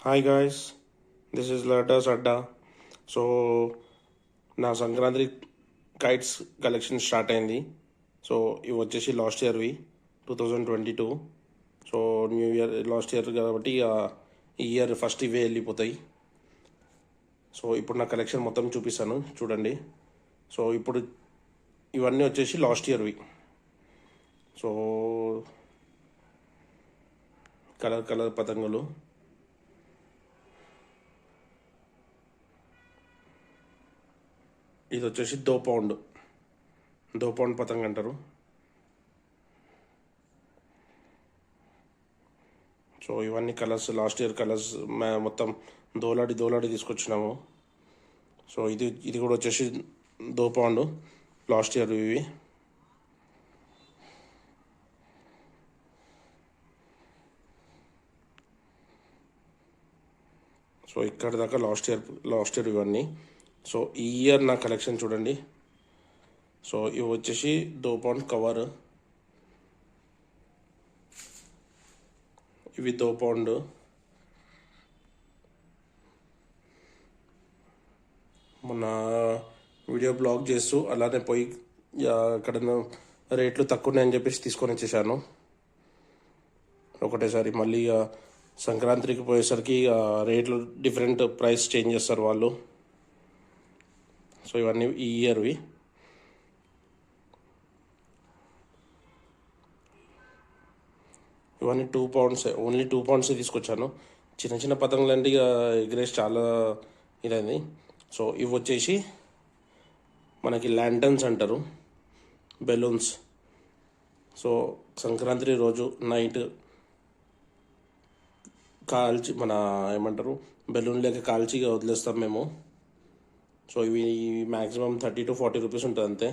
Hi guys, this is లటర్స్ అడ్డా. So నా సంక్రాంతి కైట్స్ కలెక్షన్ స్టార్ట్ అయింది. సో ఇవి వచ్చేసి లాస్ట్ ఇయర్వి 2022. So new year last year కాబట్టి ఈ ఇయర్ ఫస్ట్ ఇవే వెళ్ళిపోతాయి. సో ఇప్పుడు నా కలెక్షన్ మొత్తం చూపిస్తాను చూడండి. సో ఇప్పుడు ఇవన్నీ వచ్చేసి లాస్ట్ ఇయర్వి. సో కలర్ కలర్ పతంగులు, ఇది వచ్చేసి దో పౌండ్ పతంగ్ అంటారు. సో ఇవన్నీ కలర్స్ లాస్ట్ ఇయర్ కలర్స్ మొత్తం దోలాడి తీసుకొచ్చినాము. సో ఇది కూడా వచ్చేసి దో పౌండ్ లాస్ట్ ఇయర్ ఇవి. సో ఇక్కడ దాకా లాస్ట్ ఇయర్ ఇవన్నీ. సో ఈ ఇయర్ నా కలెక్షన్ చూడండి. సో ఇవి వచ్చేసి దో పౌండ్ కవర్, ఇవి దో పౌండ్. మొన్న వీడియో బ్లాగ్ చేస్తూ అలానే పోయి అక్కడ రేట్లు తక్కువ ఉన్నాయని చెప్పేసి తీసుకొని వచ్చేసాను ఒకటేసారి. మళ్ళీ సంక్రాంతికి పోయేసరికి రేట్లు డిఫరెంట్ ప్రైస్ చేంజ్ చేస్తారు వాళ్ళు. సో ఇవన్నీ ఈ ఇయర్వి. ఇవన్నీ 2 పౌండ్స్, ఓన్లీ 2 పౌండ్స్ తీసుకొచ్చాను. చిన్న చిన్న పతంగులు అంటే ఎగ్రేస్ చాలా ఇదైంది. సో ఇవి వచ్చేసి మనకి ల్యాంటన్స్ అంటారు, బెలూన్స్. సో సంక్రాంతి రోజు నైట్ కాల్చి ఏమంటారు బెలూన్ లేక కాల్చి వదిలేస్తాం మేము. సో ఇవి మ్యాక్సిమం 30 to 40 రూపీస్ ఉంటుంది అంతే.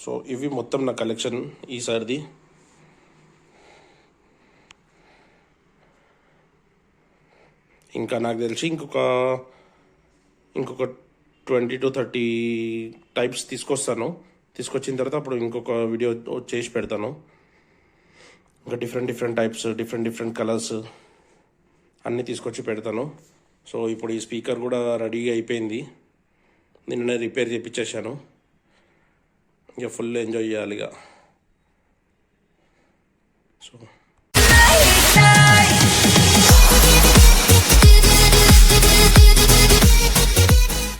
సో ఇవి మొత్తం నా కలెక్షన్ ఈసారిది. ఇంకా నాకు తెలిసి ఇంకొక 20 to 30 టైప్స్ తీసుకొచ్చిన తర్వాత అప్పుడు ఇంకొక వీడియో చేసి పెడతాను. ఇంకా డిఫరెంట్ టైప్స్, డిఫరెంట్ కలర్స్ అన్నీ తీసుకొచ్చి పెడతాను. సో ఇప్పుడు ఈ స్పీకర్ కూడా రెడీగా అయిపోయింది, నిన్ననే రిపేర్ చేయించేసాను. ఇక ఫుల్ ఎంజాయ్ చేయాలి ఇక. సో